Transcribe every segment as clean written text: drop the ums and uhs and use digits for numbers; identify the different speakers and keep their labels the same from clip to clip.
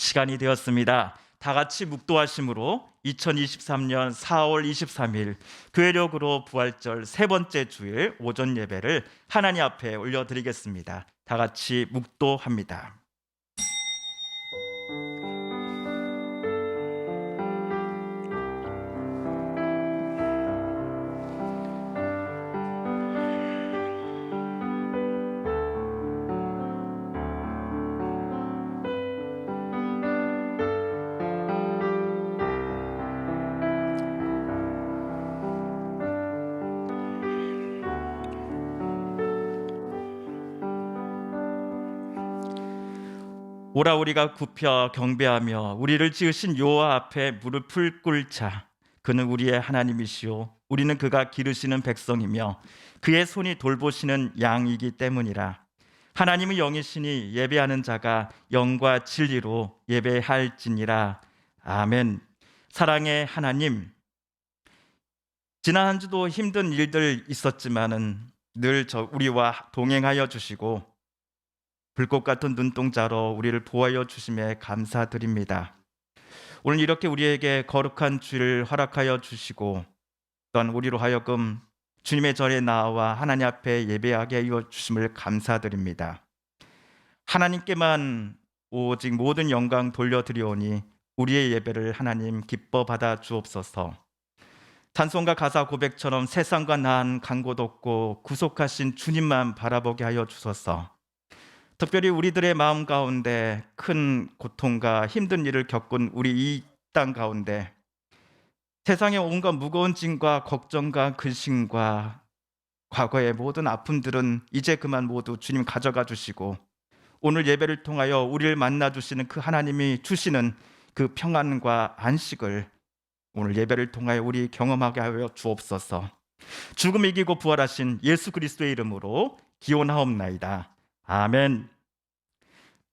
Speaker 1: 시간이 되었습니다. 다 같이 묵도하심으로 2023년 4월 23일 교회력으로 부활절 세 번째 주일 오전 예배를 하나님 앞에 올려드리겠습니다. 다 같이 묵도합니다. 오라 우리가 굽혀 경배하며 우리를 지으신 여호와 앞에 무릎을 꿇자. 그는 우리의 하나님이시오 우리는 그가 기르시는 백성이며 그의 손이 돌보시는 양이기 때문이라. 하나님은 영이시니 예배하는 자가 영과 진리로 예배할지니라. 아멘. 사랑의 하나님, 지난 한 주도 힘든 일들 있었지만은 늘 우리와 동행하여 주시고 불꽃 같은 눈동자로 우리를 보호하여 주심에 감사드립니다. 오늘 이렇게 우리에게 거룩한 주일을 허락하여 주시고 또한 우리로 하여금 주님의 전에 나와 하나님 앞에 예배하게 하여 주심을 감사드립니다. 하나님께만 오직 모든 영광 돌려드리오니 우리의 예배를 하나님 기뻐 받아 주옵소서. 찬송가 가사 고백처럼 세상과 난 간 곳 없고 구속하신 주님만 바라보게 하여 주소서. 특별히 우리들의 마음 가운데 큰 고통과 힘든 일을 겪은 우리 이 땅 가운데 세상의 온갖 무거운 짐과 걱정과 근심과 과거의 모든 아픔들은 이제 그만 모두 주님 가져가 주시고 오늘 예배를 통하여 우리를 만나 주시는 그 하나님이 주시는 그 평안과 안식을 오늘 예배를 통하여 우리 경험하게 하여 주옵소서. 죽음 이기고 부활하신 예수 그리스도의 이름으로 기원하옵나이다. 아멘.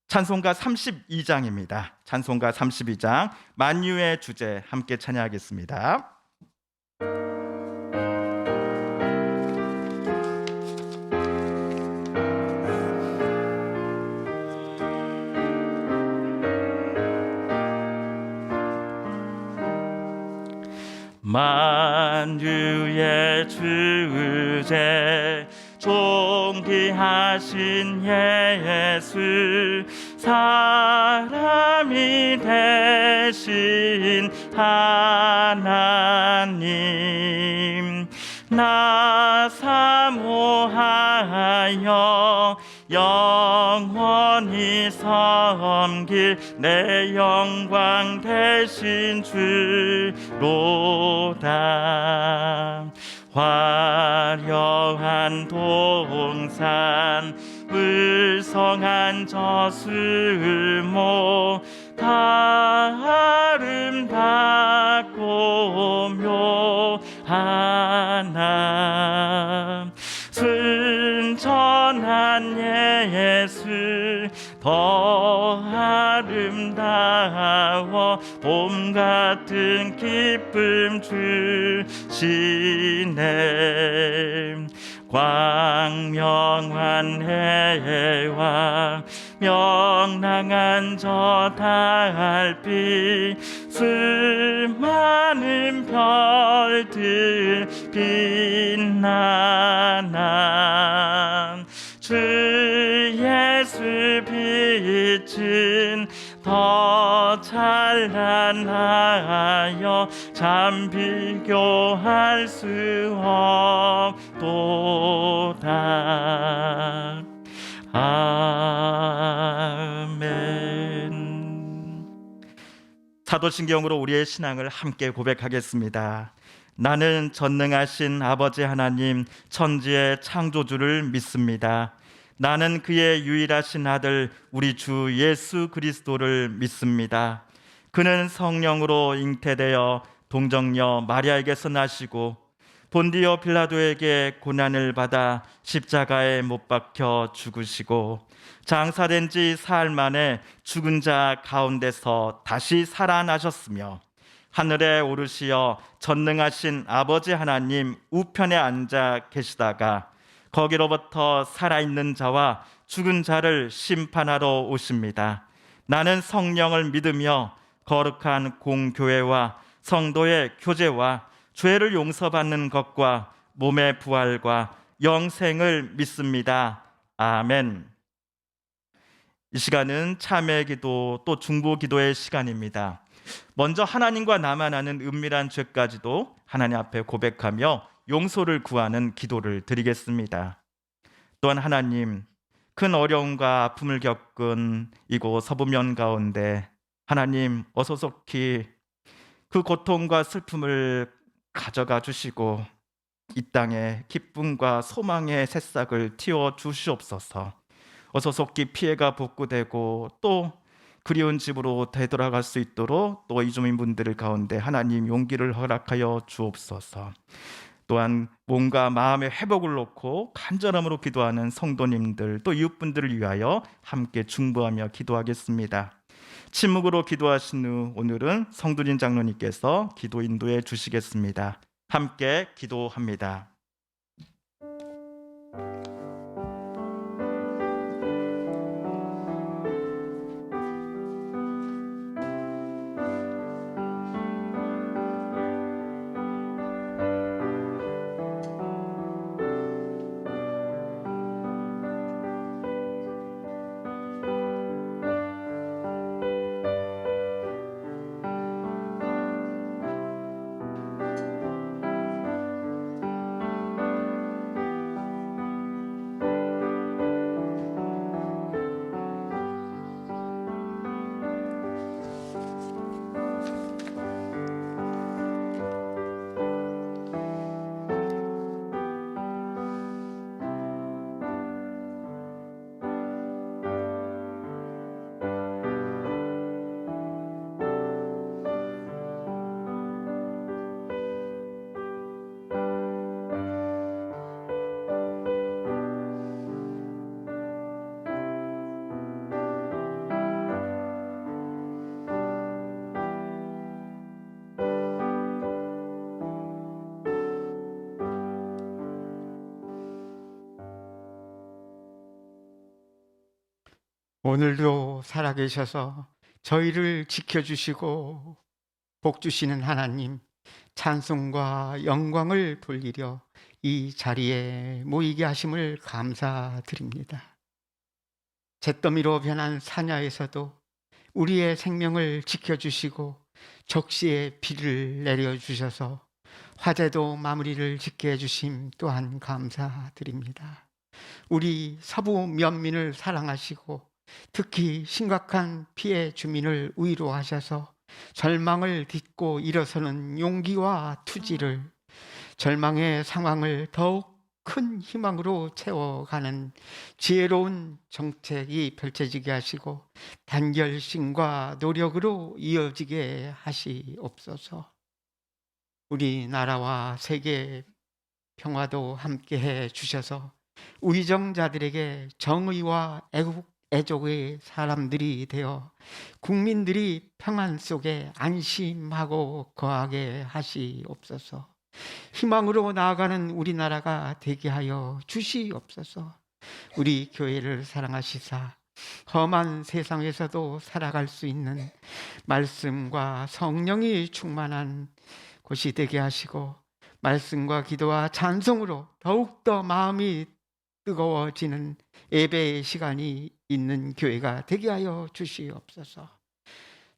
Speaker 1: 찬송가 32장입니다. 찬송가 32장 만유의 주제 함께 찬양하겠습니다. 만유의 주제 존귀하신 예수 사람이 되신 하나님 나 사모하여 영원히 섬길 내 영광 되신 주로다. 화려한 동산 불성한 저수모 다 아름답고 묘하나 순전한 예수 더 아름다워 봄 같은 기쁨 주시네. 광명한 해와 명랑한 저 달빛 수많은 별들 빛나나 주 예수 빛은 더 찬란하여 참 비교할 수 없도다. 아멘. 사도신경으로 우리의 신앙을 함께 고백하겠습니다. 나는 전능하신 아버지 하나님 천지의 창조주를 믿습니다. 나는 그의 유일하신 아들 우리 주 예수 그리스도를 믿습니다. 그는 성령으로 잉태되어 동정녀 마리아에게서 나시고 본디오 빌라도에게 고난을 받아 십자가에 못 박혀 죽으시고 장사된 지 사흘 만에 죽은 자 가운데서 다시 살아나셨으며 하늘에 오르시어 전능하신 아버지 하나님 우편에 앉아 계시다가 거기로부터 살아있는 자와 죽은 자를 심판하러 오십니다. 나는 성령을 믿으며 거룩한 공교회와 성도의 교제와 죄를 용서받는 것과 몸의 부활과 영생을 믿습니다. 아멘. 이 시간은 참회 기도 또 중보 기도의 시간입니다. 먼저 하나님과 나만 아는 은밀한 죄까지도 하나님 앞에 고백하며 용서를 구하는 기도를 드리겠습니다. 또한 하나님, 큰 어려움과 아픔을 겪은 이곳 서부면 가운데 하나님 어서 속히 그 고통과 슬픔을 가져가 주시고 이 땅에 기쁨과 소망의 새싹을 틔워 주시옵소서. 어서 속히 피해가 복구되고 또 그리운 집으로 되돌아갈 수 있도록 또 이주민분들 가운데 하나님 용기를 허락하여 주옵소서. 또한 몸과 마음의 회복을 놓고 간절함으로 기도하는 성도님들 또 이웃분들을 위하여 함께 중보하며 기도하겠습니다. 침묵으로 기도하신 후 오늘은 성두진 장로님께서 기도 인도해 주시겠습니다. 함께 기도합니다.
Speaker 2: 오늘도 살아계셔서 저희를 지켜주시고 복 주시는 하나님, 찬송과 영광을 돌리려 이 자리에 모이게 하심을 감사드립니다. 잿더미로 변한 사냐에서도 우리의 생명을 지켜주시고 적시에 비를 내려주셔서 화재도 마무리를 짓게 해주심 또한 감사드립니다. 우리 서부 면민을 사랑하시고 특히 심각한 피해 주민을 위로하셔서 절망을 딛고 일어서는 용기와 투지를, 절망의 상황을 더욱 큰 희망으로 채워가는 지혜로운 정책이 펼쳐지게 하시고 단결심과 노력으로 이어지게 하시옵소서. 우리나라와 세계 평화도 함께해 주셔서 위정자들에게 정의와 애족의 사람들이 되어 국민들이 평안 속에 안심하고 거하게 하시옵소서. 희망으로 나아가는 우리나라가 되게 하여 주시옵소서. 우리 교회를 사랑하시사 험한 세상에서도 살아갈 수 있는 말씀과 성령이 충만한 곳이 되게 하시고 말씀과 기도와 찬송으로 더욱더 마음이 뜨거워지는 예배의 시간이 있는 교회가 되게 하여 주시옵소서.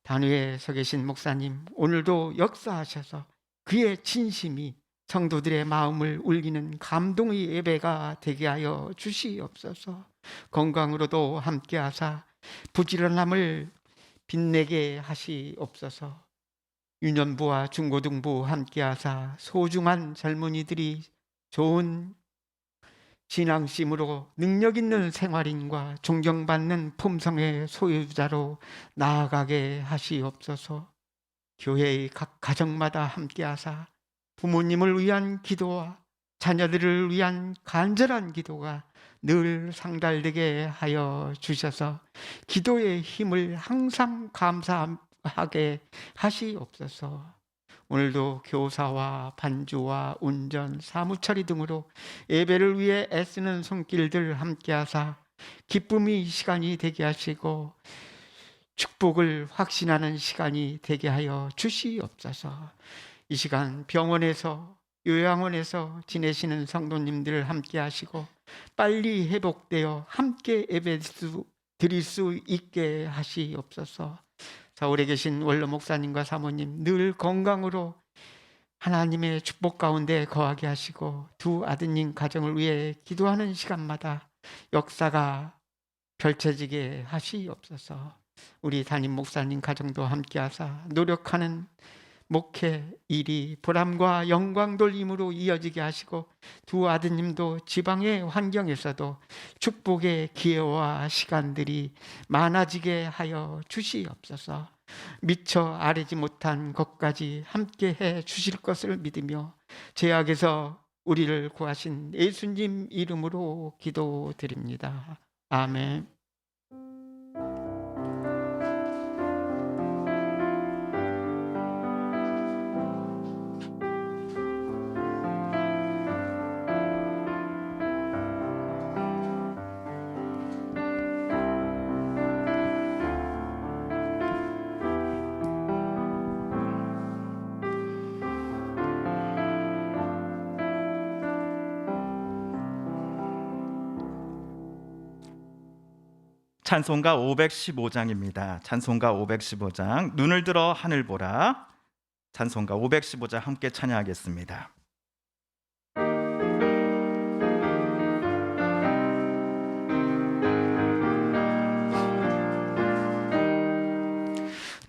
Speaker 2: 단위에 서 계신 목사님, 오늘도 역사하셔서 그의 진심이 성도들의 마음을 울리는 감동의 예배가 되게 하여 주시옵소서. 건강으로도 함께하사 부지런함을 빛내게 하시옵소서. 유년부와 중고등부 함께하사 소중한 젊은이들이 좋은 신앙심으로 능력 있는 생활인과 존경받는 품성의 소유자로 나아가게 하시옵소서. 교회의 각 가정마다 함께하사 부모님을 위한 기도와 자녀들을 위한 간절한 기도가 늘 상달되게 하여 주셔서 기도의 힘을 항상 감사하게 하시옵소서. 오늘도 교사와 반주와 운전, 사무처리 등으로 예배를 위해 애쓰는 손길들 함께하사 기쁨의 시간이 되게 하시고 축복을 확신하는 시간이 되게 하여 주시옵소서. 이 시간 병원에서 요양원에서 지내시는 성도님들 함께 하시고 빨리 회복되어 함께 예배 드릴 수 있게 하시옵소서. 서울에 계신 원로 목사님과 사모님 늘 건강으로 하나님의 축복 가운데 거하게 하시고 두 아드님 가정을 위해 기도하는 시간마다 역사가 펼쳐지게 하시옵소서. 우리 담임 목사님 가정도 함께 하사 노력하는 목회 일이 보람과 영광 돌림으로 이어지게 하시고 두 아드님도 지방의 환경에서도 축복의 기회와 시간들이 많아지게 하여 주시옵소서. 미처 아뢰지 못한 것까지 함께 해 주실 것을 믿으며 죄악에서 우리를 구하신 예수님 이름으로 기도드립니다. 아멘.
Speaker 1: 찬송가 515장입니다. 찬송가 515장, 눈을 들어 하늘 보라. 찬송가 515장 함께 찬양하겠습니다.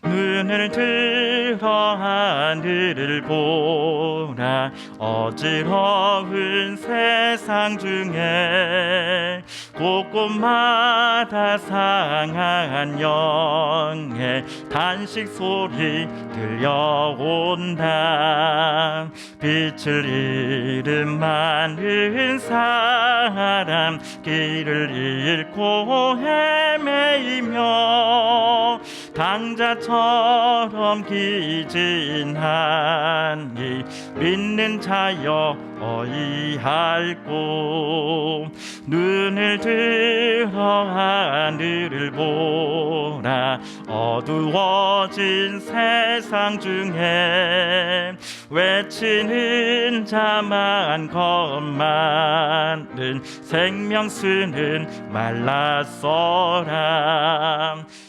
Speaker 1: 눈을 들어 하늘을 보라. 어지러운 세상 중에 곳곳마다 상한 영의 단식 소리 들려온다. 빛을 잃은 많은 사람 길을 잃고 헤매이며 당자처럼 기진하니 믿는 자여 어이할꼬. 눈을 들어 하늘을 보라. 어두워진 세상 중에 외치는 자만 겁많은 생명수는 말랐어라.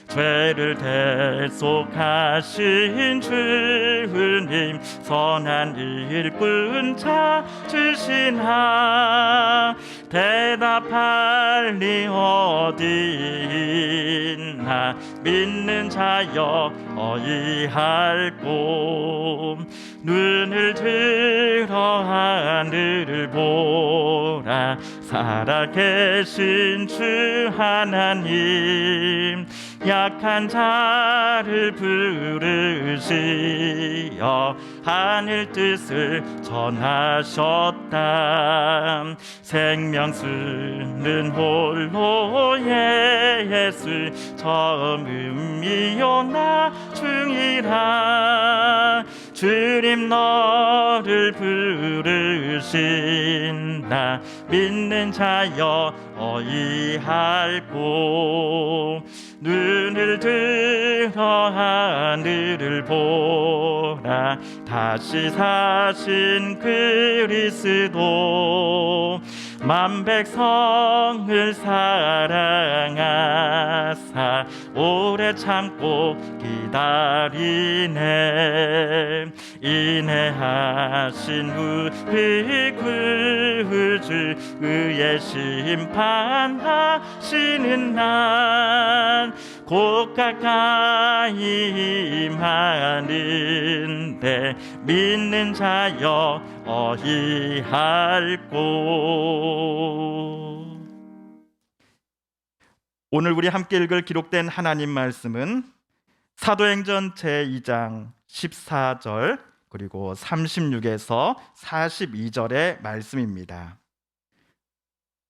Speaker 1: 죄를 대속하신 주님 선한 일꾼 찾으시나. 대답할 리 어디 있나. 믿는 자여 어이할꼬. 눈을 들어 하늘을 보라. 살아계신 주 하나님 약한 자를 부르시어 하늘 뜻을 전하셨다. 생명수는 홀로 예수 처음이요 나중이라. 주님 너를 부르신다. 믿는 자여 어이할꼬. 눈을 들어 하늘을 보라. 다시 사신 그리스도 만 백성을 사랑하사 오래 참고 기다리네. 인내하신 우리 구주 의의 심판하시는 날 곧 가까이 임하는데 믿는 자여 어이할꼬. 오늘 우리 함께 읽을 기록된 하나님 말씀은 사도행전 제2장 14절 그리고 36에서 42절의 말씀입니다.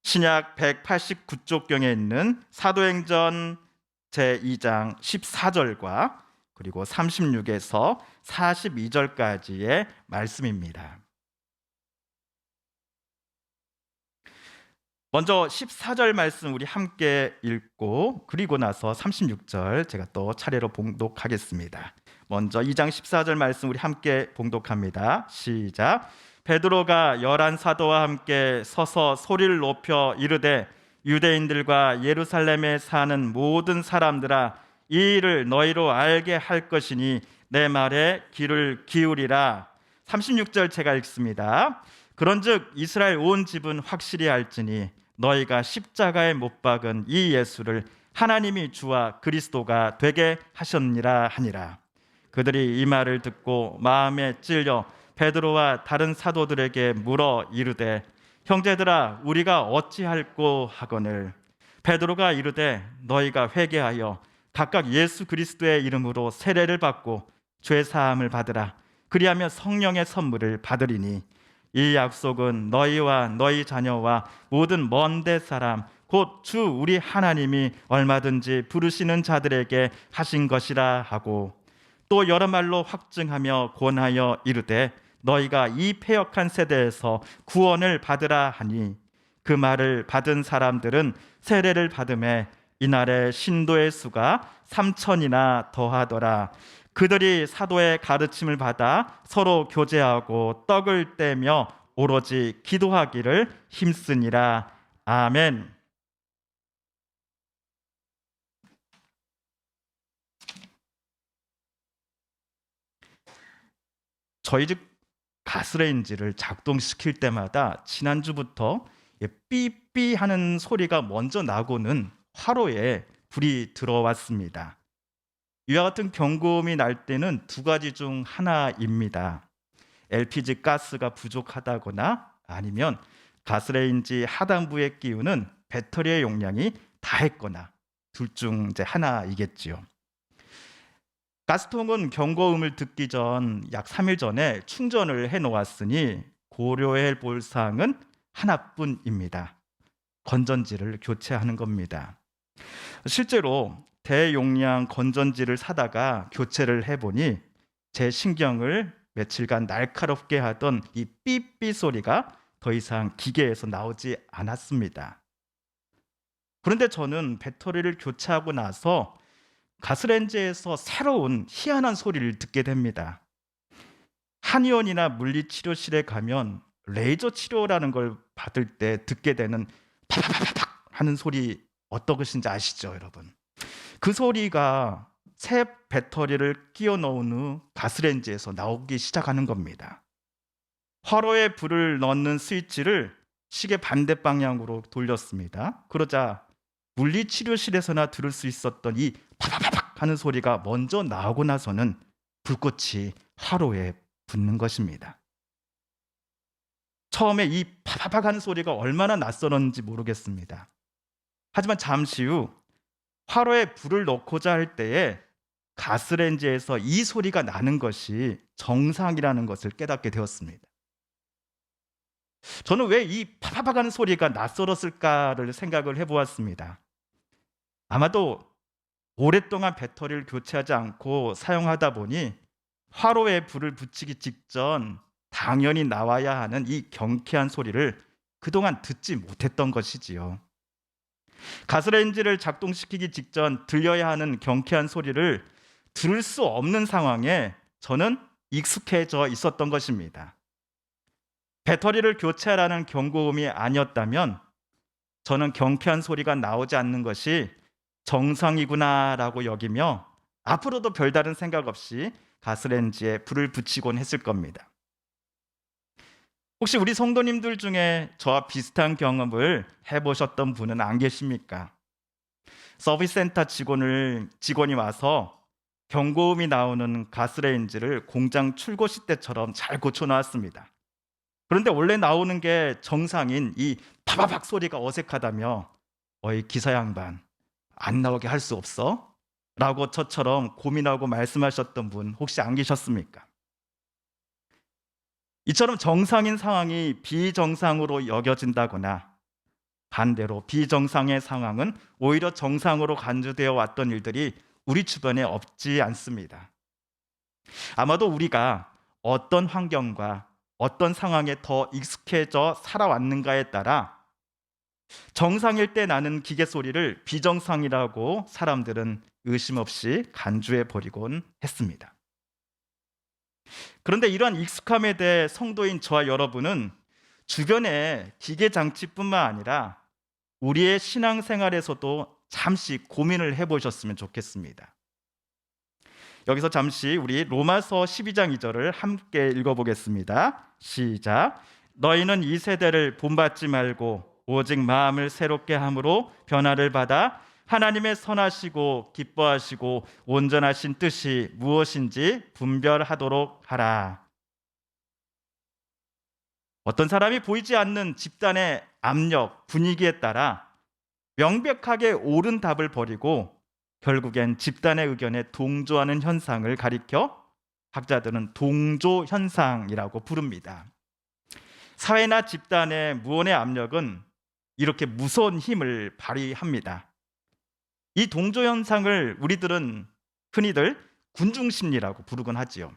Speaker 1: 신약 189쪽경에 있는 사도행전 제2장 14절과 그리고 36에서 42절까지의 말씀입니다. 먼저 14절 말씀 우리 함께 읽고 그리고 나서 36절 제가 또 차례로 봉독하겠습니다. 먼저 2장 14절 말씀 우리 함께 봉독합니다. 시작. 베드로가 열한 사도와 함께 서서 소리를 높여 이르되 유대인들과 예루살렘에 사는 모든 사람들아, 이 일을 너희로 알게 할 것이니 내 말에 귀를 기울이라. 36절 제가 읽습니다. 그런즉 이스라엘 온 집은 확실히 알지니 너희가 십자가에 못 박은 이 예수를 하나님이 주와 그리스도가 되게 하셨니라 하니라. 그들이 이 말을 듣고 마음에 찔려 베드로와 다른 사도들에게 물어 이르되 형제들아, 우리가 어찌할꼬 하거늘. 베드로가 이르되 너희가 회개하여 각각 예수 그리스도의 이름으로 세례를 받고 죄 사함을 받으라. 그리하면 성령의 선물을 받으리니 이 약속은 너희와 너희 자녀와 모든 먼 데 사람 곧 주 우리 하나님이 얼마든지 부르시는 자들에게 하신 것이라 하고, 또 여러 말로 확증하며 권하여 이르되 너희가 이 패역한 세대에서 구원을 받으라 하니, 그 말을 받은 사람들은 세례를 받음에 이날의 신도의 수가 3,000이나 더하더라. 그들이 사도의 가르침을 받아 서로 교제하고 떡을 떼며 오로지 기도하기를 힘쓰니라. 아멘. 저희 집 가스레인지를 작동시킬 때마다 지난주부터 삐삐 하는 소리가 먼저 나고는 화로에 불이 들어왔습니다. 이와 같은 경고음이 날 때는 두 가지 중 하나입니다. LPG 가스가 부족하다거나 아니면 가스레인지 하단부에 끼우는 배터리의 용량이 다했거나, 둘 중 이제 하나이겠지요. 가스통은 경고음을 듣기 전 약 3일 전에 충전을 해 놓았으니 고려해 볼 사항은 하나뿐입니다. 건전지를 교체하는 겁니다. 실제로 대용량 건전지를 사다가 교체를 해보니 제 신경을 며칠간 날카롭게 하던 이 삐삐 소리가 더 이상 기계에서 나오지 않았습니다. 그런데 저는 배터리를 교체하고 나서 가스레인지에서 새로운 희한한 소리를 듣게 됩니다. 한의원이나 물리치료실에 가면 레이저 치료라는 걸 받을 때 듣게 되는 팍팍팍팍 하는 소리, 어떤 것인지 아시죠, 여러분? 그 소리가 새 배터리를 끼워 넣은 후 가스레인지에서 나오기 시작하는 겁니다. 화로에 불을 넣는 스위치를 시계 반대 방향으로 돌렸습니다. 그러자 물리치료실에서나 들을 수 있었던 이 파파파팍 하는 소리가 먼저 나오고 나서는 불꽃이 화로에 붙는 것입니다. 처음에 이 파파팍 하는 소리가 얼마나 낯설었는지 모르겠습니다. 하지만 잠시 후 화로에 불을 넣고자 할 때에 가스레인지에서 이 소리가 나는 것이 정상이라는 것을 깨닫게 되었습니다. 저는 왜 이 파파팍 하는 소리가 낯설었을까를 생각을 해보았습니다. 아마도 오랫동안 배터리를 교체하지 않고 사용하다 보니 화로에 불을 붙이기 직전 당연히 나와야 하는 이 경쾌한 소리를 그동안 듣지 못했던 것이지요. 가스레인지를 작동시키기 직전 들려야 하는 경쾌한 소리를 들을 수 없는 상황에 저는 익숙해져 있었던 것입니다. 배터리를 교체하라는 경고음이 아니었다면 저는 경쾌한 소리가 나오지 않는 것이 정상이구나라고 여기며 앞으로도 별다른 생각 없이 가스레인지에 불을 붙이곤 했을 겁니다. 혹시 우리 성도님들 중에 저와 비슷한 경험을 해보셨던 분은 안 계십니까? 서비스 센터 직원이 와서 경고음이 나오는 가스레인지를 공장 출고시 때처럼 잘 고쳐놨습니다. 그런데 원래 나오는 게 정상인 이 파바박 소리가 어색하다며 어이 기사 양반, 안 나오게 할 수 없어? 라고 저처럼 고민하고 말씀하셨던 분 혹시 안 계셨습니까? 이처럼 정상인 상황이 비정상으로 여겨진다거나 반대로 비정상의 상황은 오히려 정상으로 간주되어 왔던 일들이 우리 주변에 없지 않습니다. 아마도 우리가 어떤 환경과 어떤 상황에 더 익숙해져 살아왔는가에 따라 정상일 때 나는 기계 소리를 비정상이라고 사람들은 의심 없이 간주해 버리곤 했습니다. 그런데 이러한 익숙함에 대해 성도인 저와 여러분은 주변의 기계 장치뿐만 아니라 우리의 신앙생활에서도 잠시 고민을 해보셨으면 좋겠습니다. 여기서 잠시 우리 로마서 12장 2절을 함께 읽어보겠습니다. 시작. 너희는 이 세대를 본받지 말고 오직 마음을 새롭게 함으로 변화를 받아 하나님의 선하시고 기뻐하시고 온전하신 뜻이 무엇인지 분별하도록 하라. 어떤 사람이 보이지 않는 집단의 압력, 분위기에 따라 명백하게 옳은 답을 버리고 결국엔 집단의 의견에 동조하는 현상을 가리켜 학자들은 동조 현상이라고 부릅니다. 사회나 집단의 무언의 압력은 이렇게 무서운 힘을 발휘합니다. 이 동조 현상을 우리들은 흔히들 군중심리라고 부르곤 하지요.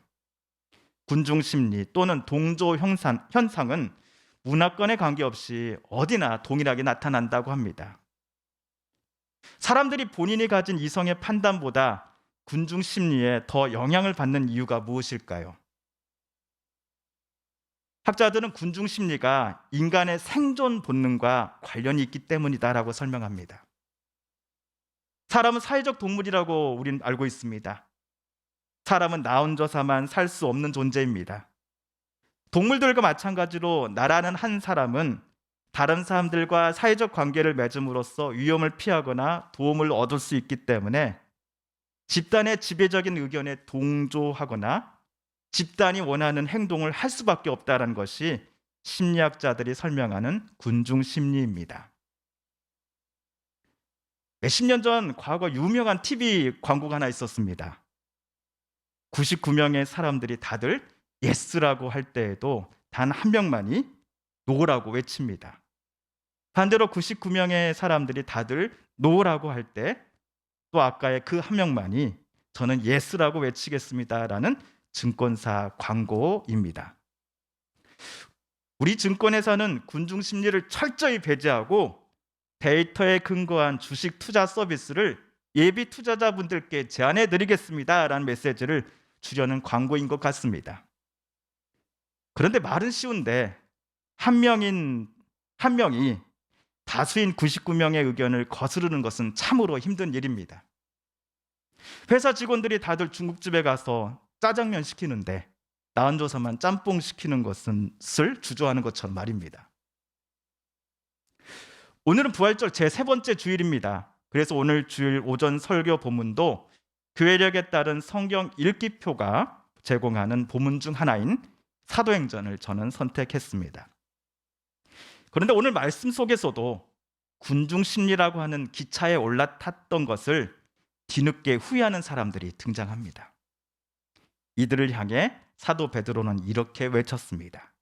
Speaker 1: 군중심리 또는 동조 현상은 문화권에 관계없이 어디나 동일하게 나타난다고 합니다. 사람들이 본인이 가진 이성의 판단보다 군중심리에 더 영향을 받는 이유가 무엇일까요? 학자들은 군중심리가 인간의 생존 본능과 관련이 있기 때문이다라고 설명합니다. 사람은 사회적 동물이라고 우리는 알고 있습니다. 사람은 나 혼자서만 살 수 없는 존재입니다. 동물들과 마찬가지로 나라는 한 사람은 다른 사람들과 사회적 관계를 맺음으로써 위험을 피하거나 도움을 얻을 수 있기 때문에 집단의 지배적인 의견에 동조하거나 집단이 원하는 행동을 할 수밖에 없다는 것이 심리학자들이 설명하는 군중 심리입니다. 몇십 년 전 과거 유명한 TV 광고가 하나 있었습니다. 99명의 사람들이 다들 예스라고 할 때에도 단 한 명만이 노라고 외칩니다. 반대로 99명의 사람들이 다들 노라고 할 때 또 아까의 그 한 명만이 저는 예스라고 외치겠습니다라는 증권사 광고입니다. 우리 증권회사는 군중 심리를 철저히 배제하고 데이터에 근거한 주식 투자 서비스를 예비 투자자분들께 제안해 드리겠습니다라는 메시지를 주려는 광고인 것 같습니다. 그런데 말은 쉬운데 한 명이 다수인 99명의 의견을 거스르는 것은 참으로 힘든 일입니다. 회사 직원들이 다들 중국집에 가서 짜장면 시키는데 나 혼자서만 짬뽕 시키는 것을 주저하는 것처럼 말입니다. 오늘은 부활절 제3번째 주일입니다. 그래서 오늘 주일 오전 설교 본문도 교회력에 따른 성경 읽기표가 제공하는 본문 중 하나인 사도행전을 저는 선택했습니다. 그런데 오늘 말씀 속에서도 군중심리라고 하는 기차에 올라탔던 것을 뒤늦게 후회하는 사람들이 등장합니다. 이들을 향해 사도 베드로는 이렇게 외쳤습니다.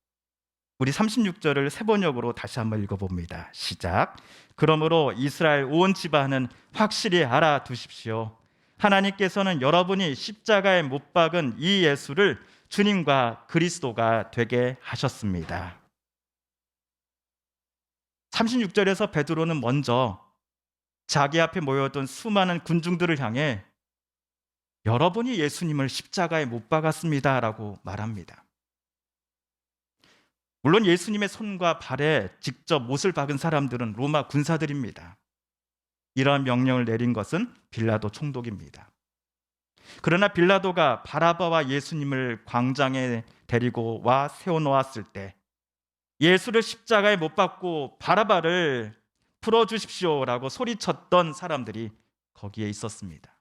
Speaker 1: 우리 36절을 세 번역으로 다시 한번 읽어봅니다. 시작. 그러므로 이스라엘 온 집안은 확실히 알아두십시오. 하나님께서는 여러분이 십자가에 못 박은 이 예수를 주님과 그리스도가 되게 하셨습니다. 36절에서 베드로는 먼저 자기 앞에 모여있던 수많은 군중들을 향해 여러분이 예수님을 십자가에 못 박았습니다 라고 말합니다. 물론 예수님의 손과 발에 직접 못을 박은 사람들은 로마 군사들입니다. 이러한 명령을 내린 것은 빌라도 총독입니다. 그러나 빌라도가 바라바와 예수님을 광장에 데리고 와 세워놓았을 때 예수를 십자가에 못 박고 바라바를 풀어주십시오라고 소리쳤던 사람들이 거기에 있었습니다.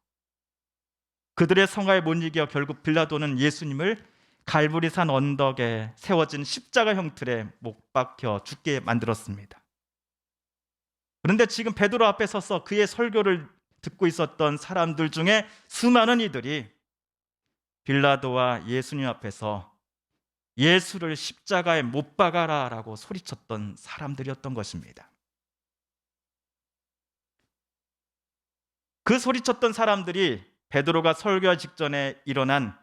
Speaker 1: 그들의 성화에 못 이겨 결국 빌라도는 예수님을 갈보리산 언덕에 세워진 십자가 형틀에 못 박혀 죽게 만들었습니다. 그런데 지금 베드로 앞에 서서 그의 설교를 듣고 있었던 사람들 중에 수많은 이들이 빌라도와 예수님 앞에서 예수를 십자가에 못 박아라라고 소리쳤던 사람들이었던 것입니다. 그 소리쳤던 사람들이 베드로가 설교하기 직전에 일어난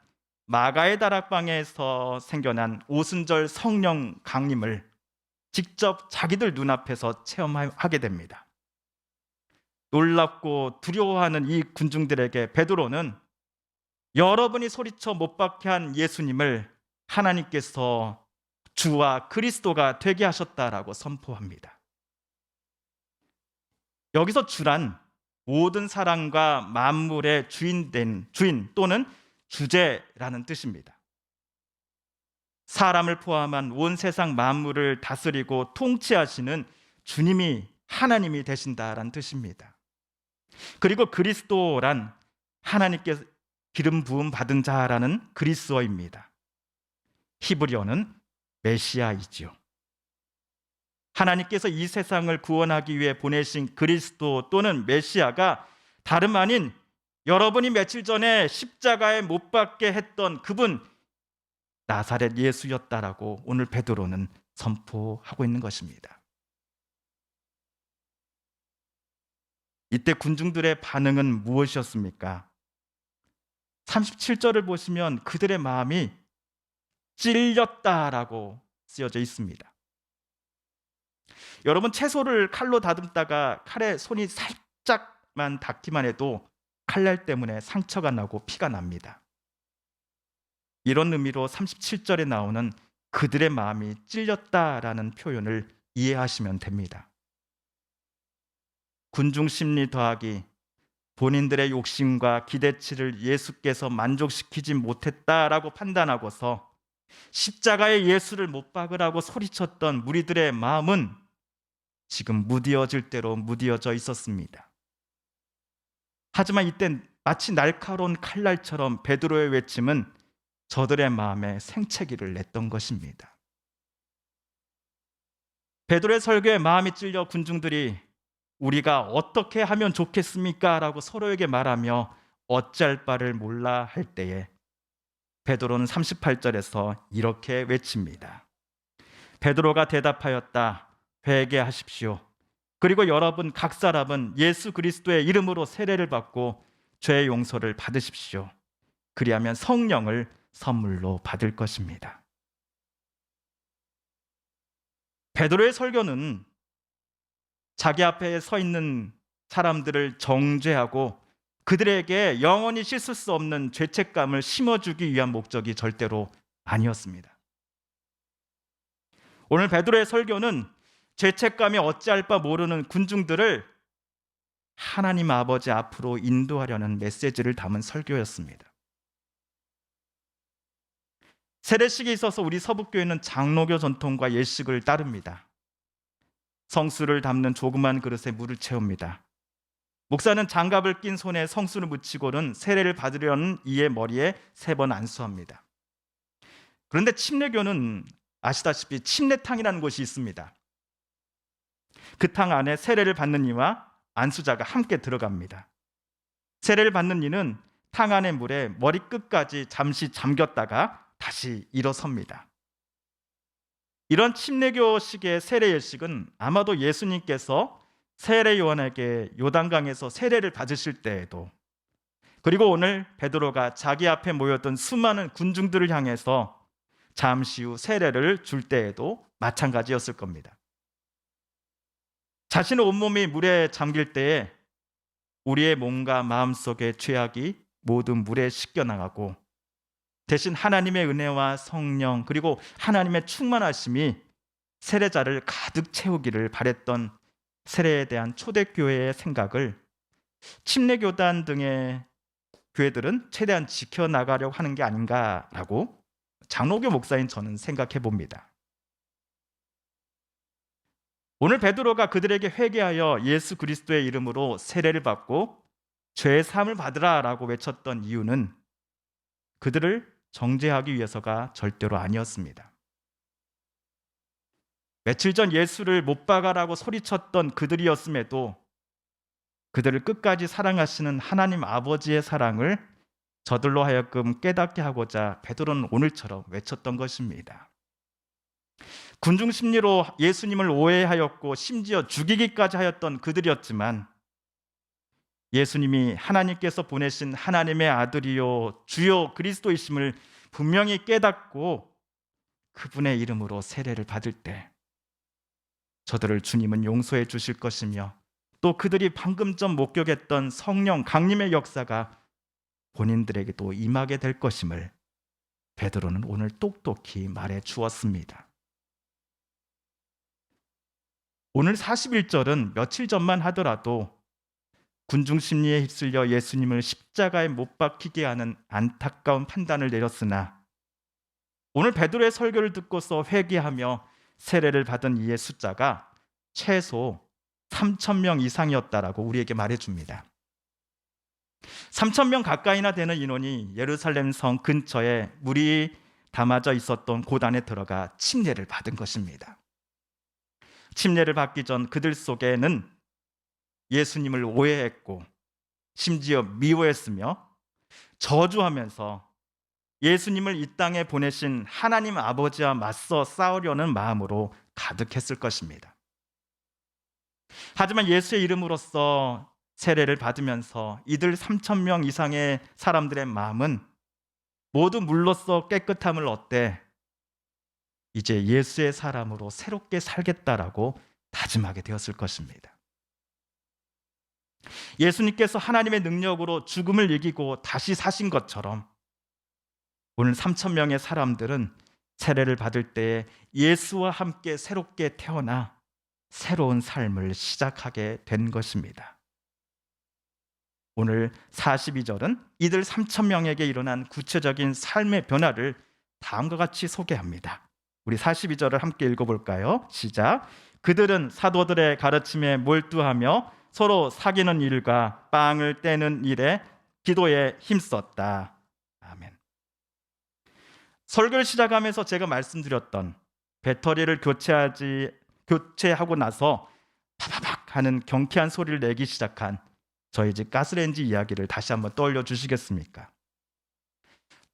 Speaker 1: 마가의 다락방에서 생겨난 오순절 성령 강림을 직접 자기들 눈앞에서 체험하게 됩니다. 놀랍고 두려워하는 이 군중들에게 베드로는 여러분이 소리쳐 못 박게 한 예수님을 하나님께서 주와 그리스도가 되게 하셨다라고 선포합니다. 여기서 주란 모든 사람과 만물의 주인 또는 주제라는 뜻입니다. 사람을 포함한 온 세상 만물을 다스리고 통치하시는 주님이 하나님이 되신다라는 뜻입니다. 그리고 그리스도란 하나님께 기름 부음 받은 자라는 그리스어입니다. 히브리어는 메시아이지요. 하나님께서 이 세상을 구원하기 위해 보내신 그리스도 또는 메시아가 다름 아닌 여러분이 며칠 전에 십자가에 못 박게 했던 그분 나사렛 예수였다라고 오늘 베드로는 선포하고 있는 것입니다. 이때 군중들의 반응은 무엇이었습니까? 37절을 보시면 그들의 마음이 찔렸다라고 쓰여져 있습니다. 여러분, 채소를 칼로 다듬다가 칼에 손이 살짝만 닿기만 해도 칼날 때문에 상처가 나고 피가 납니다. 이런 의미로 37절에 나오는 그들의 마음이 찔렸다라는 표현을 이해하시면 됩니다. 군중 심리 더하기 본인들의 욕심과 기대치를 예수께서 만족시키지 못했다라고 판단하고서 십자가에 예수를 못 박으라고 소리쳤던 무리들의 마음은 지금 무디어질 대로 무디어져 있었습니다. 하지만 이때 마치 날카로운 칼날처럼 베드로의 외침은 저들의 마음에 생채기를 냈던 것입니다. 베드로의 설교에 마음이 찔려 군중들이 우리가 어떻게 하면 좋겠습니까? 라고 서로에게 말하며 어찌할 바를 몰라 할 때에 베드로는 38절에서 이렇게 외칩니다. 베드로가 대답하였다. 회개하십시오. 그리고 여러분 각 사람은 예수 그리스도의 이름으로 세례를 받고 죄의 용서를 받으십시오. 그리하면 성령을 선물로 받을 것입니다. 베드로의 설교는 자기 앞에 서 있는 사람들을 정죄하고 그들에게 영원히 씻을 수 없는 죄책감을 심어주기 위한 목적이 절대로 아니었습니다. 오늘 베드로의 설교는 죄책감이 어찌할 바 모르는 군중들을 하나님 아버지 앞으로 인도하려는 메시지를 담은 설교였습니다. 세례식에 있어서 우리 서북교회는 장로교 전통과 예식을 따릅니다. 성수를 담는 조그만 그릇에 물을 채웁니다. 목사는 장갑을 낀 손에 성수를 묻히고는 세례를 받으려는 이의 머리에 3번 안수합니다. 그런데 침례교는 아시다시피 침례탕이라는 곳이 있습니다. 그 탕 안에 세례를 받는 이와 안수자가 함께 들어갑니다. 세례를 받는 이는 탕 안의 물에 머리끝까지 잠시 잠겼다가 다시 일어섭니다. 이런 침례교식의 세례 예식은 아마도 예수님께서 세례 요한에게 요단강에서 세례를 받으실 때에도, 그리고 오늘 베드로가 자기 앞에 모였던 수많은 군중들을 향해서 잠시 후 세례를 줄 때에도 마찬가지였을 겁니다. 자신의 온몸이 물에 잠길 때에 우리의 몸과 마음속의 죄악이 모두 물에 씻겨나가고 대신 하나님의 은혜와 성령 그리고 하나님의 충만하심이 세례자를 가득 채우기를 바랬던 세례에 대한 초대교회의 생각을 침례교단 등의 교회들은 최대한 지켜나가려고 하는 게 아닌가라고 장로교 목사인 저는 생각해 봅니다. 오늘 베드로가 그들에게 회개하여 예수 그리스도의 이름으로 세례를 받고 죄의 사함을 받으라라고 외쳤던 이유는 그들을 정죄하기 위해서가 절대로 아니었습니다. 며칠 전 예수를 못 박아라고 소리쳤던 그들이었음에도 그들을 끝까지 사랑하시는 하나님 아버지의 사랑을 저들로 하여금 깨닫게 하고자 베드로는 오늘처럼 외쳤던 것입니다. 군중 심리로 예수님을 오해하였고 심지어 죽이기까지 하였던 그들이었지만 예수님이 하나님께서 보내신 하나님의 아들이요 주요 그리스도이심을 분명히 깨닫고 그분의 이름으로 세례를 받을 때 저들을 주님은 용서해 주실 것이며 또 그들이 방금 전 목격했던 성령 강림의 역사가 본인들에게도 임하게 될 것임을 베드로는 오늘 똑똑히 말해 주었습니다. 오늘 41절은 며칠 전만 하더라도 군중 심리에 휩쓸려 예수님을 십자가에 못 박히게 하는 안타까운 판단을 내렸으나 오늘 베드로의 설교를 듣고서 회개하며 세례를 받은 이의 숫자가 최소 3,000명 이상이었다라고 우리에게 말해줍니다. 3,000명 가까이나 되는 인원이 예루살렘 성 근처에 물이 담아져 있었던 고단에 들어가 침례를 받은 것입니다. 침례를 받기 전 그들 속에는 예수님을 오해했고 심지어 미워했으며 저주하면서 예수님을 이 땅에 보내신 하나님 아버지와 맞서 싸우려는 마음으로 가득했을 것입니다. 하지만 예수의 이름으로써 세례를 받으면서 이들 3,000명 이상의 사람들의 마음은 모두 물로써 깨끗함을 얻되 이제 예수의 사람으로 새롭게 살겠다라고 다짐하게 되었을 것입니다. 예수님께서 하나님의 능력으로 죽음을 이기고 다시 사신 것처럼 오늘 3,000명의 사람들은 세례를 받을 때에 예수와 함께 새롭게 태어나 새로운 삶을 시작하게 된 것입니다. 오늘 42절은 이들 3,000명에게 일어난 구체적인 삶의 변화를 다음과 같이 소개합니다. 우리 42절을 함께 읽어볼까요? 시작. 그들은 사도들의 가르침에 몰두하며 서로 사귀는 일과 빵을 떼는 일에 기도에 힘썼다. 아멘. 설교를 시작하면서 제가 말씀드렸던 배터리를 교체하고 나서 파바박 하는 경쾌한 소리를 내기 시작한 저희 집 가스레인지 이야기를 다시 한번 떠올려 주시겠습니까?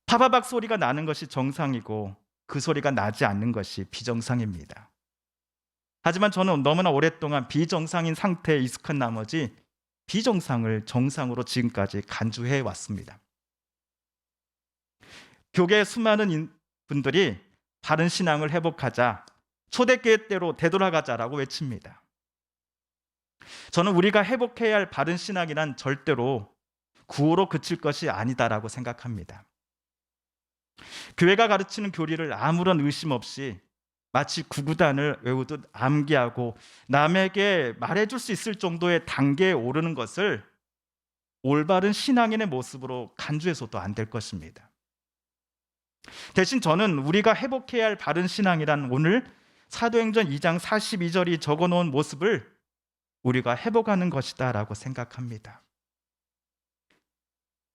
Speaker 1: 파바박 소리가 나는 것이 정상이고 그 소리가 나지 않는 것이 비정상입니다. 하지만 저는 너무나 오랫동안 비정상인 상태에 익숙한 나머지 비정상을 정상으로 지금까지 간주해 왔습니다. 교계의 수많은 분들이 바른 신앙을 회복하자, 초대교회 때로 되돌아가자라고 외칩니다. 저는 우리가 회복해야 할 바른 신앙이란 절대로 구호로 그칠 것이 아니다라고 생각합니다. 교회가 가르치는 교리를 아무런 의심 없이 마치 구구단을 외우듯 암기하고 남에게 말해줄 수 있을 정도의 단계에 오르는 것을 올바른 신앙인의 모습으로 간주해서도 안 될 것입니다. 대신 저는 우리가 회복해야 할 바른 신앙이란 오늘 사도행전 2장 42절이 적어놓은 모습을 우리가 회복하는 것이다 라고 생각합니다.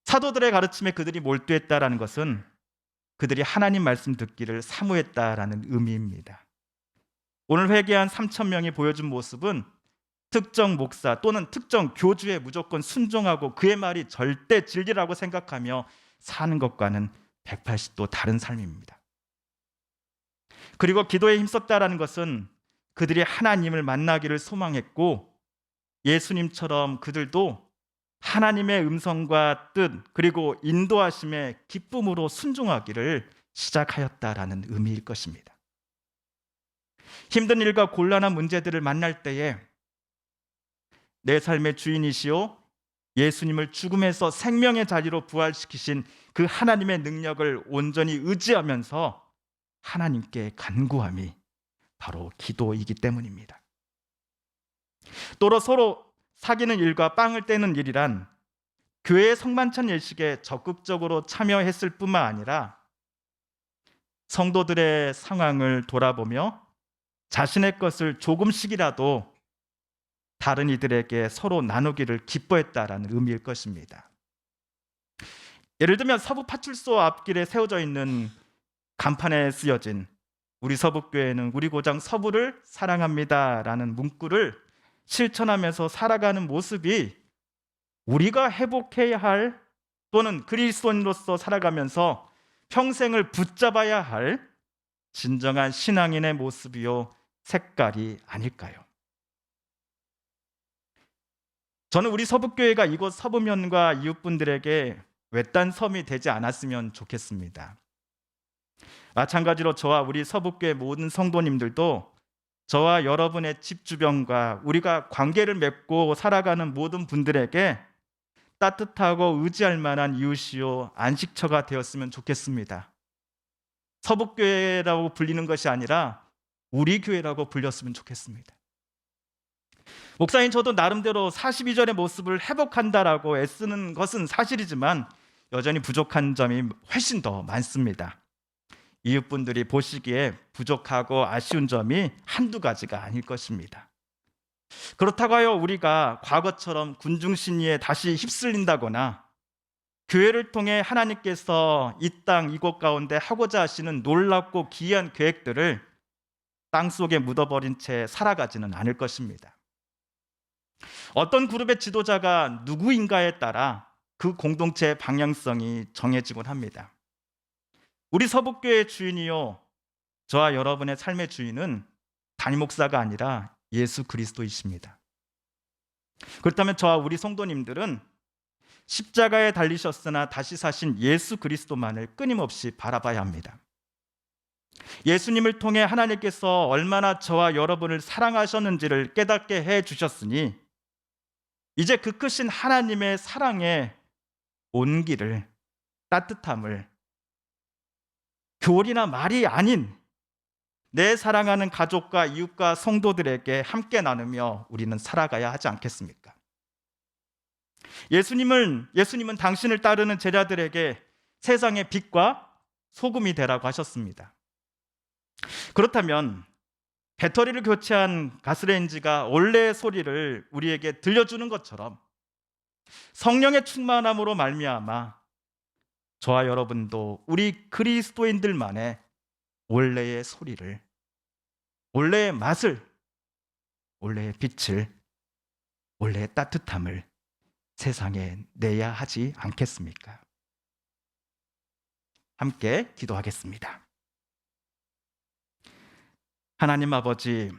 Speaker 1: 사도들의 가르침에 그들이 몰두했다라는 것은 그들이 하나님 말씀 듣기를 사모했다라는 의미입니다. 오늘 회개한 3,000명이 보여준 모습은 특정 목사 또는 특정 교주에 무조건 순종하고 그의 말이 절대 진리라고 생각하며 사는 것과는 180도 다른 삶입니다. 그리고 기도에 힘썼다라는 것은 그들이 하나님을 만나기를 소망했고 예수님처럼 그들도 하나님의 음성과 뜻 그리고 인도하심에 기쁨으로 순종하기를 시작하였다라는 의미일 것입니다. 힘든 일과 곤란한 문제들을 만날 때에 내 삶의 주인이시오 예수님을 죽음에서 생명의 자리로 부활시키신 그 하나님의 능력을 온전히 의지하면서 하나님께 간구함이 바로 기도이기 때문입니다. 또로 서로 사귀는 일과 빵을 떼는 일이란 교회의 성만찬 예식에 적극적으로 참여했을 뿐만 아니라 성도들의 상황을 돌아보며 자신의 것을 조금씩이라도 다른 이들에게 서로 나누기를 기뻐했다라는 의미일 것입니다. 예를 들면 서부 파출소 앞길에 세워져 있는 간판에 쓰여진 우리 서북교회는 우리 고장 서부를 사랑합니다라는 문구를 실천하면서 살아가는 모습이 우리가 회복해야 할 또는 그리스도인으로서 살아가면서 평생을 붙잡아야 할 진정한 신앙인의 모습이요 색깔이 아닐까요? 저는 우리 서북교회가 이곳 서부면과 이웃분들에게 외딴 섬이 되지 않았으면 좋겠습니다. 마찬가지로 저와 우리 서북교회 모든 성도님들도 저와 여러분의 집 주변과 우리가 관계를 맺고 살아가는 모든 분들에게 따뜻하고 의지할 만한 이웃이요 안식처가 되었으면 좋겠습니다. 서북교회라고 불리는 것이 아니라 우리 교회라고 불렸으면 좋겠습니다. 목사님, 저도 나름대로 42절의 모습을 회복한다라고 애쓰는 것은 사실이지만 여전히 부족한 점이 훨씬 더 많습니다. 이웃분들이 보시기에 부족하고 아쉬운 점이 한두 가지가 아닐 것입니다. 그렇다고 하여 우리가 과거처럼 군중심리에 다시 휩쓸린다거나 교회를 통해 하나님께서 이 땅 이곳 가운데 하고자 하시는 놀랍고 기이한 계획들을 땅속에 묻어버린 채 살아가지는 않을 것입니다. 어떤 그룹의 지도자가 누구인가에 따라 그 공동체의 방향성이 정해지곤 합니다. 우리 서북교회의 주인이요, 저와 여러분의 삶의 주인은 담임 목사가 아니라 예수 그리스도이십니다. 그렇다면 저와 우리 성도님들은 십자가에 달리셨으나 다시 사신 예수 그리스도만을 끊임없이 바라봐야 합니다. 예수님을 통해 하나님께서 얼마나 저와 여러분을 사랑하셨는지를 깨닫게 해 주셨으니 이제 그 크신 하나님의 사랑의 온기를, 따뜻함을 교리나 말이 아닌 내 사랑하는 가족과 이웃과 성도들에게 함께 나누며 우리는 살아가야 하지 않겠습니까? 예수님은 당신을 따르는 제자들에게 세상의 빛과 소금이 되라고 하셨습니다. 그렇다면 배터리를 교체한 가스레인지가 원래의 소리를 우리에게 들려주는 것처럼 성령의 충만함으로 말미암아 저와 여러분도 우리 그리스도인들만의 원래의 소리를, 원래의 맛을, 원래의 빛을, 원래의 따뜻함을 세상에 내야 하지 않겠습니까? 함께 기도하겠습니다. 하나님 아버지,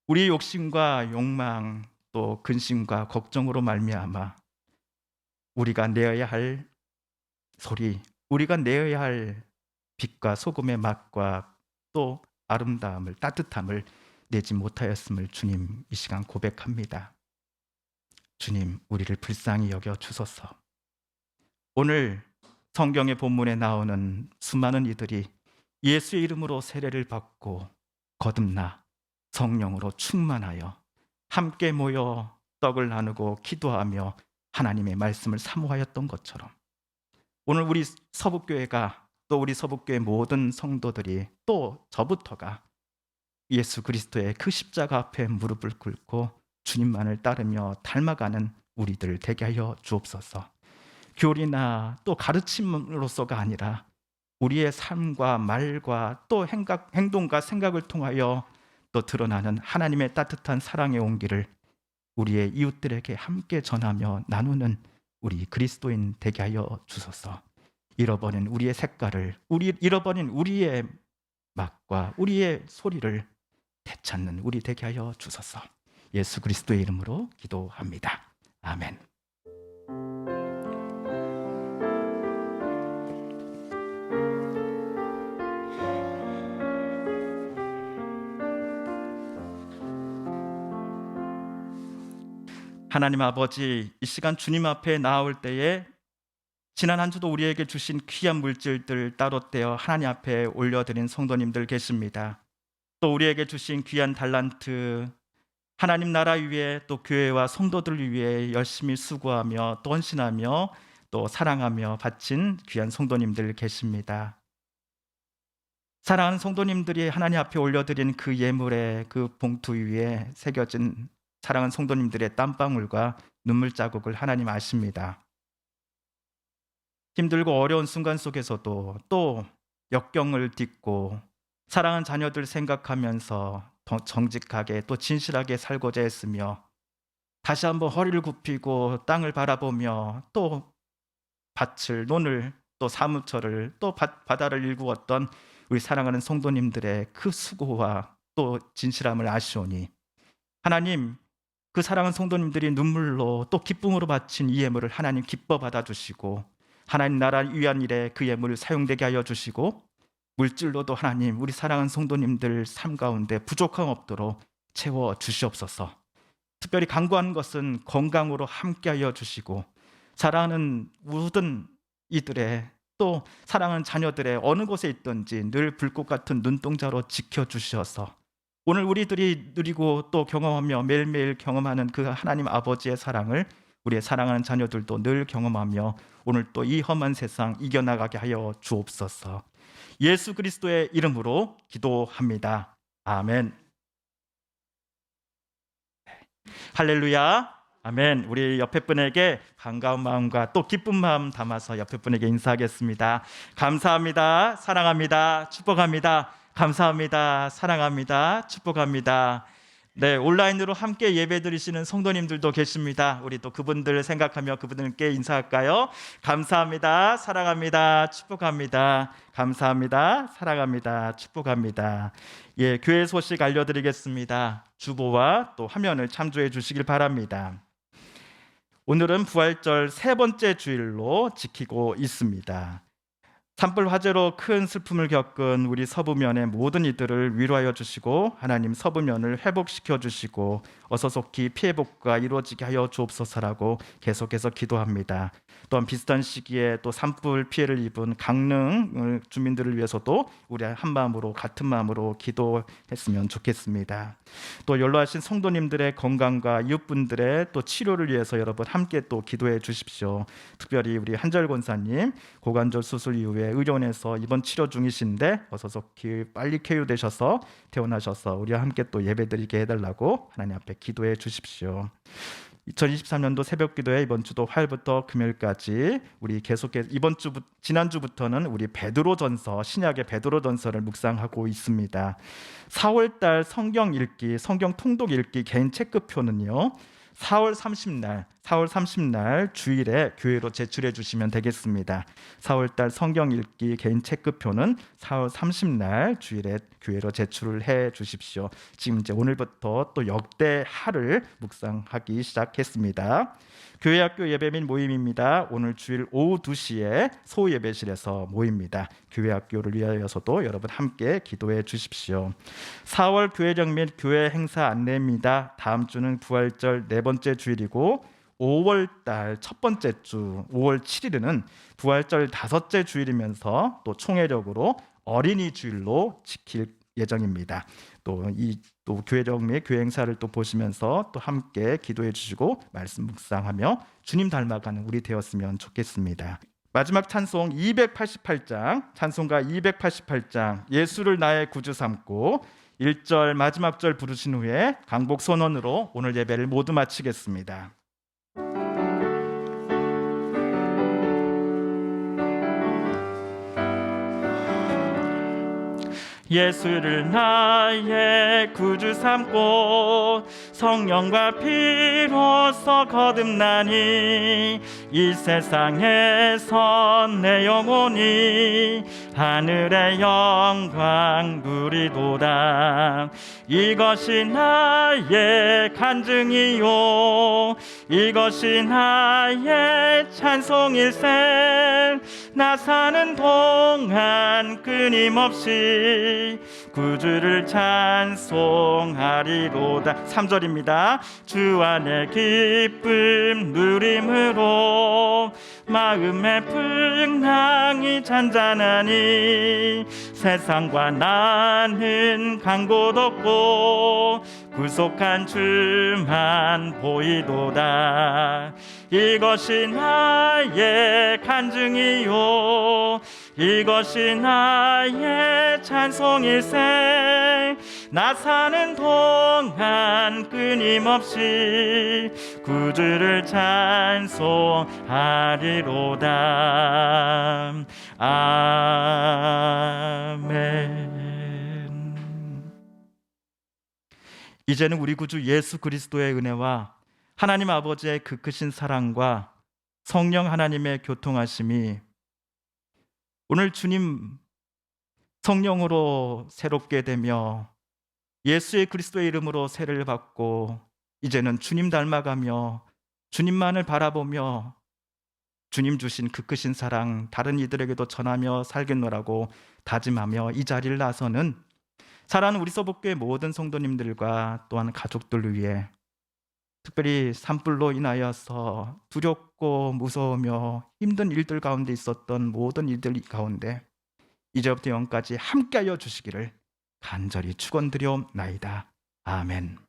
Speaker 1: 우리 욕심과 욕망 또 근심과 걱정으로 말미암아 우리가 내어야 할 소리, 우리가 내어야 할 빛과 소금의 맛과 또 아름다움을, 따뜻함을 내지 못하였음을 주님 이 시간 고백합니다. 주님, 우리를 불쌍히 여겨 주소서. 오늘 성경의 본문에 나오는 수많은 이들이 예수의 이름으로 세례를 받고 거듭나 성령으로 충만하여 함께 모여 떡을 나누고 기도하며 하나님의 말씀을 사모하였던 것처럼 오늘 우리 서북교회가, 또 우리 서북교회 모든 성도들이, 또 저부터가 예수 그리스도의 그 십자가 앞에 무릎을 꿇고 주님만을 따르며 닮아가는 우리들 되게 하여 주옵소서. 교리나 또 가르침으로서가 아니라 우리의 삶과 말과 또 행동과 생각을 통하여 또 드러나는 하나님의 따뜻한 사랑의 온기를 우리의 이웃들에게 함께 전하며 나누는 우리 그리스도인 되게 하여 주소서. 잃어버린 우리의 색깔을, 잃어버린 우리의 맛과 우리의 소리를 되찾는 우리 되게 하여 주소서. 예수 그리스도의 이름으로 기도합니다. 아멘. 하나님 아버지, 이 시간 주님 앞에 나올 때에 지난 한 주도 우리에게 주신 귀한 물질들 따로 떼어 하나님 앞에 올려드린 성도님들 계십니다. 또 우리에게 주신 귀한 달란트, 하나님 나라 위에 또 교회와 성도들을 위해 열심히 수고하며 또 헌신하며 또 사랑하며 바친 귀한 성도님들 계십니다. 사랑하는 성도님들이 하나님 앞에 올려드린 그 예물의 그 봉투 위에 새겨진 사랑하는 성도님들의 땀방울과 눈물 자국을 하나님 아십니다. 힘들고 어려운 순간 속에서도 또 역경을 딛고 사랑하는 자녀들 생각하면서 더 정직하게 또 진실하게 살고자 했으며 다시 한번 허리를 굽히고 땅을 바라보며 또 밭을, 논을, 또 사무처를, 또 바다를 일구었던 우리 사랑하는 성도님들의 그 수고와 또 진실함을 아시오니 하나님, 그 사랑하는 성도님들이 눈물로 또 기쁨으로 바친 이 예물을 하나님 기뻐 받아주시고 하나님 나라 위한 일에 그 예물을 사용되게 하여 주시고 물질로도 하나님 우리 사랑하는 성도님들 삶 가운데 부족함 없도록 채워 주시옵소서. 특별히 간구하는 것은 건강으로 함께하여 주시고 사랑하는 모든 이들의 또 사랑하는 자녀들의 어느 곳에 있든지 늘 불꽃 같은 눈동자로 지켜주셔서 오늘 우리들이 누리고 또 경험하며 매일매일 경험하는 그 하나님 아버지의 사랑을 우리의 사랑하는 자녀들도 늘 경험하며 오늘 또 이 험한 세상 이겨나가게 하여 주옵소서. 예수 그리스도의 이름으로 기도합니다. 아멘. 할렐루야. 아멘. 우리 옆에 분에게 반가운 마음과 또 기쁜 마음 담아서 옆에 분에게 인사하겠습니다. 감사합니다. 사랑합니다. 축복합니다. 감사합니다. 사랑합니다. 축복합니다. 네, 온라인으로 함께 예배 드리시는 성도님들도 계십니다. 우리 또 그분들을 생각하며 그분들께 인사할까요? 감사합니다. 사랑합니다. 축복합니다. 감사합니다. 사랑합니다. 축복합니다. 예, 교회 소식 알려드리겠습니다. 주보와 또 화면을 참조해 주시길 바랍니다. 오늘은 부활절 세 번째 주일로 지키고 있습니다. 산불 화재로 큰 슬픔을 겪은 우리 서부면의 모든 이들을 위로하여 주시고 하나님 서부면을 회복시켜 주시고 어서 속히 피해 복구가 이루어지게 하여 주옵소서라고 계속해서 기도합니다. 또한 비슷한 시기에 또 산불 피해를 입은 강릉 주민들을 위해서도 우리 한 마음으로 같은 마음으로 기도했으면 좋겠습니다. 또 연로하신 성도님들의 건강과 이웃분들의 또 치료를 위해서 여러분 함께 또 기도해 주십시오. 특별히 우리 한절 권사님 고관절 수술 이후에 의료원에서 입원 치료 중이신데 어서 속히 빨리 쾌유되셔서 퇴원하셔서 우리와 함께 또 예배드리게 해달라고 하나님 앞에 기도해 주십시오. 2023년도 새벽기도회 이번 주도 화요일부터 금요일까지 우리 계속해서 지난주부터는 우리 베드로전서 신약의 베드로전서를 묵상하고 있습니다. 4월달 성경 읽기, 성경 통독 읽기 개인 체크표는요 4월 30날 주일에 교회로 제출해 주시면 되겠습니다. 4월달 성경 읽기 개인 체크표는 4월 30날 주일에 교회로 제출을 해 주십시오. 지금 이제 오늘부터 또 역대 하를 묵상하기 시작했습니다. 교회 학교 예배 및 모임입니다. 오늘 주일 오후 2시에 소예배실에서 모입니다. 교회 학교를 위하여서도 여러분 함께 기도해 주십시오. 4월 교회령 및 교회 행사 안내입니다. 다음 주는 부활절 네 번째 주일이고 5월달 첫 번째 주 5월 7일은 부활절 다섯째 주일이면서 또 총회력으로 어린이 주일로 지킬 예정입니다. 또 교회력 및 교회 행사를 또 보시면서 또 함께 기도해 주시고 말씀 묵상하며 주님 닮아가는 우리 되었으면 좋겠습니다. 마지막 찬송 288장 찬송가 288장 예수를 나의 구주 삼고 1절 마지막 절 부르신 후에 강복 선언으로 오늘 예배를 모두 마치겠습니다. 예수를 나의 구주 삼고 성령과 피로써 거듭나니 이 세상에서 내 영혼이 하늘의 영광 누리도다. 이것이 나의 간증이요 이것이 나의 찬송일세. 나 사는 동안 끊임없이 구주를 찬송하리로다. 3절입니다. 주 안에 기쁨 누림으로 마음의 풍랑이 잔잔하니 세상과 나는 간 곳 없고 구속한 주만 보이도다. 이것이 나의 간증이요 이것이 나의 찬송일세. 나 사는 동안 끊임없이 구주를 찬송하리로다. 아멘. 이제는 우리 구주 예수 그리스도의 은혜와 하나님 아버지의 그 크신 사랑과 성령 하나님의 교통하심이 오늘 주님 성령으로 새롭게 되며 예수의 그리스도의 이름으로 세를 받고 이제는 주님 닮아가며 주님만을 바라보며 주님 주신 그 크신 사랑 다른 이들에게도 전하며 살겠노라고 다짐하며 이 자리를 나서는 사랑하는 우리 서북교회 모든 성도님들과 또한 가족들을 위해 특별히 산불로 인하여서 두렵고 무서우며 힘든 일들 가운데 있었던 모든 일들 가운데 이제부터 영까지 함께하여 주시기를 간절히 축원드리옵나이다. 아멘.